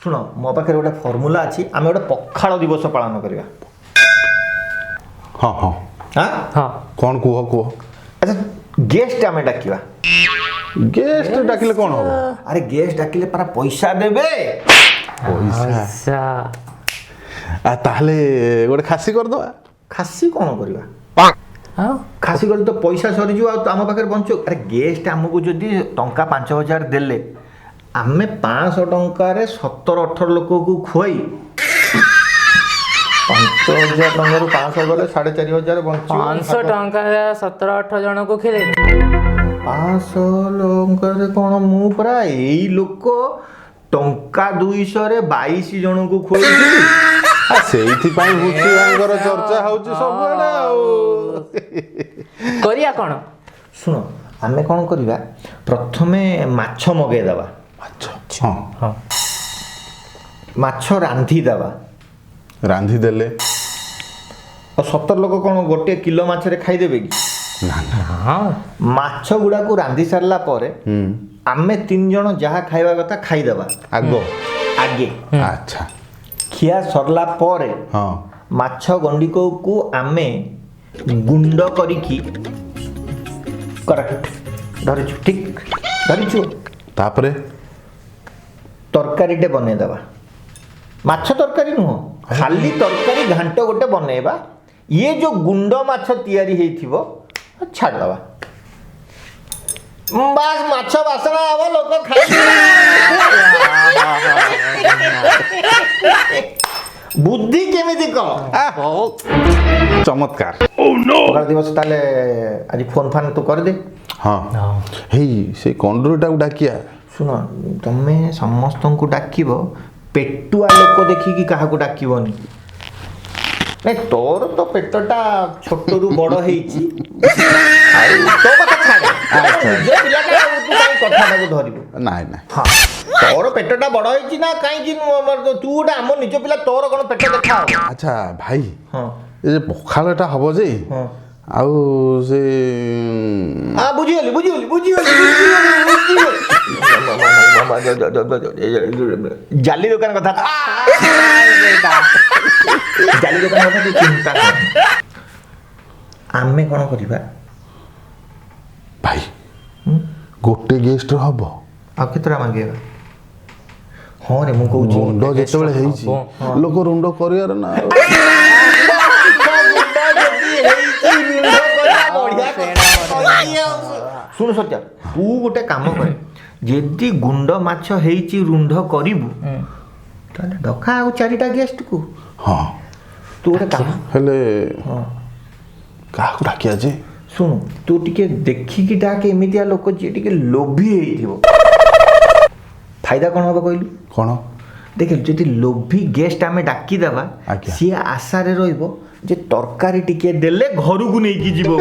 शुण मो पाखे गोटे फर्मूला अच्छी आम गोटे पखाड़ दिवस पालन करवा। हाँ हाँ हाँ हाँ कौन कुह कुह। अच्छा गेस्ट आम डाकिवा। गेस्ट डाकिले कौन हो। अरे गेस्ट डाकिले पारा पैसा देबे। पैसा ताहले गोटे खासी कर दवा। खासी कौन करवा। खासी कर तो पैसा सरीज आम पाखे बंचो। अरे गेस्ट आमको जदि टंका 5,000 देले आमे 500 टंकार 17-18 लोक को खुआई 5,000 टंका 500 गले 4,500 बंच 500 टंका 17-18 जन को खिले 500 टंका कौन मु परा यही लोक टंका 200 रे 22 जन को खुआई सेइथि पाई भूसी भाईकर चर्चा होउची सबआडे करिया कौन सुनो आमे कौन करवा प्रथमे माछ मगे दवा। अच्छा हाँ हाँ माछ रांधी दवा। रांधी देले और 70 लोक कौन गोटे किलो माछरे खाईदेवे कि हाँ माछ गुड़ा को रांधी सारला परे आमे 3 जन जहाँ खाइबा कथा खाईदेवा आगो आगे। अच्छा खिया सरला परे हाँ माछ गंडिको को आमे गुंड करिकी करेक्ट धरिछु ठीक धरिछु तापरे तरकारीटे बनेदेवा। माछ तरकारी नुह खाली तरकारी घांट गोटे बनेबा ये जो गुंड माछ तैयारी हेइथिबो छाड़दवा बास माछ बासना आवा लोक खाई बुद्धि केमिति कम चमत्कार। पखाड़ दिवस ताले आज फोन फान तू कर दे। हाँ हेई से कंडूरीटा डाकिया सुन तमे समस्त को डाकिब पेटुआ लोक देखिकी क्या डाकबनी नहीं तोर तो पेटटा छोट रु बड़ होईची तो कथा छाड़ निज पिलाटा तू काई कथाटा को धरिबो नाइ नाइ हाँ तोर पेटटा बड़ होईची ना काई कि तू गोटे आम निज पिला तोर कोन पेट देखा। अच्छा भाई हाँ ए जे पखाळटा हबो जे हाँ आउ से आ बुझिगली जाली दुकान कथा जाली दुकान कथा तू चिंता कर आमे कौन करवा भाई गोटे गेस्ट हबो आ केतरा मांगेगा। हाँ रे मु कहूँ रुंड जेतेबेले हेइची लोक रुंड करियार ना शुण सत्या तू गोटे काम कर जदि गुंड माछ हेइची रुंड करिबु ताले डका आ 4टा गेस्ट को। हाँ तू गोटे काम हेले हाँ काहू डाकिया जे शुणु तू टिके देखिकी डाके एमितिया लोक जे टिके लोभी हेइथिबो फायदा कौन हम कहलु कौन देख जदि लोभी गेस्ट आमे डाकी देबा आज्ञा। सी आशा रे रहइबो जे तरकारी टिके देले घर को नहीं की जीवो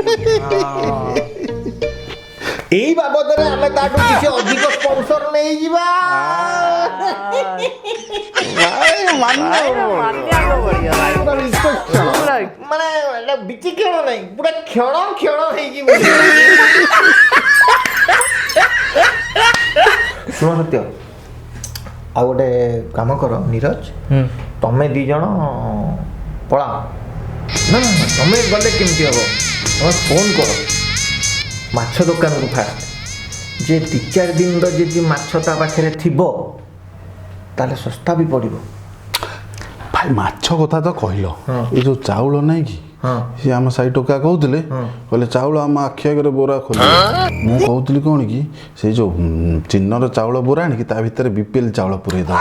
एई बाबद रे हमें ताटू किसी अधिक स्पॉन्सर नहीं जीवा माने एटा बिची खेळ नहीं पूरा खेळ हेई की सुन सत्य आ गोटे काम कर नीरज तमे 2 जण पळाओ ना ना तमे गले केमती हबो तमे फोन करो माछ दुकान को फास्ट जे 2-4 दिन जी माछ ता पाखे थिबो ताले सस्ता भी पड़िबो। भाई माछ कथा तो कहलो ये जो चाउल नहीं कि हाँ सी आम साई टोका कहते कहले चाउल आम आखि आगे बोरा खोल मु कहली कौन कि से जो चिन्नर चाउल बोरा आनिकी ता भितर बीपीएल चाउल पुरे दो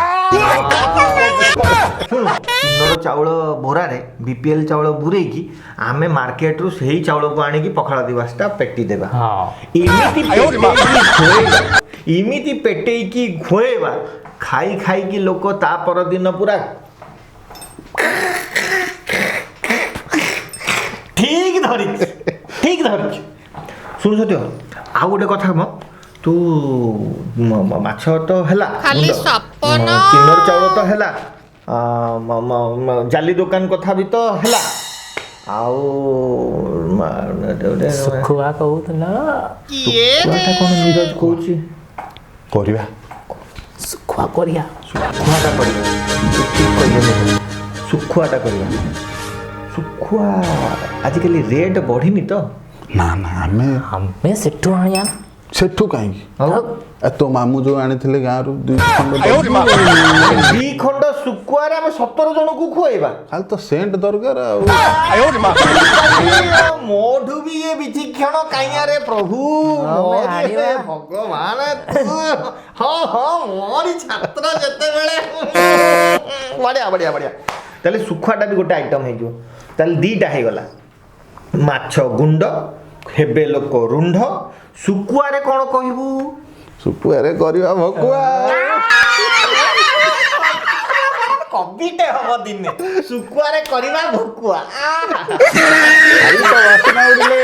चिन्नर चाउल बोरा रे बीपीएल चाउल बुरे की आमे मार्केट रु सही चाउल को आनी की पखाड़ा दिवसटा पेटी देबा। इमिति पेटे की खोएबा खाई खाई की लोक ता पर दिन पूरा ठीक धरी शुण सत्य आ गोटे कथा म तू माछ तो हैला चिन्नर चाउल तो हैला जाली दुकान कथा भी तो हैला आउ सुखुआ कहूला कौन नीरज कहूची करिया सुखुआ करिया ଶୁଖୁଆଟା କରିବା ଠିକ୍ କହିଲେ ଶୁଖୁଆଟା କରିବା ଶୁଖୁଆ ଆଜିକାଲି ରେଟ୍ ବଢ଼ିନି ତ ନା ନା ଆମେ ସେଠୁ ଆଣିବା ସେଠୁ କାହିଁକି ଆଉ ତୋ ମାମୁଁ ଯୋଉ ଆଣିଥିଲେ ଗାଁରୁ 2 ଖଣ୍ଡ 2 ଖଣ୍ଡ ଶୁଖୁଆରେ ଆମେ 17 ଜଣଙ୍କୁ ଖୁଆଇବା ଖାଲି ତ ସେଣ୍ଟ ଦରକାର ଆଉ ମୋଠୁ ବି ଇଏ ବିଚକ୍ଷଣ କାଇଁରେ ପ୍ରଭୁ ମୋରି ଆଣିବା। ଭଗବାନ ହଁ ମୋରି ଛାତ୍ର ଯେତେବେଳେ ବଢିଆ ବଢିଆ ବଢିଆ ତାହେଲେ ଶୁଖୁଆଟା ବି ଗୋଟେ ଆଇଟମ୍ ହେଇଯିବ ତାହେଲେ 2ଟା ହେଇଗଲା ମାଛ ଗୁଣ୍ଡ ହେବେ ଲୋକ ରୁଣ୍ଡ ଶୁଖୁଆରେ କ'ଣ କହିବୁ ଶୁଖୁଆରେ କରିବା ଭକୁଆ କବିଟେ ହବ ଦିନେ ଶୁଖୁଆରେ କରିବା ଭକୁଆ ବାସ୍ନା ଉଡ଼ିଲେ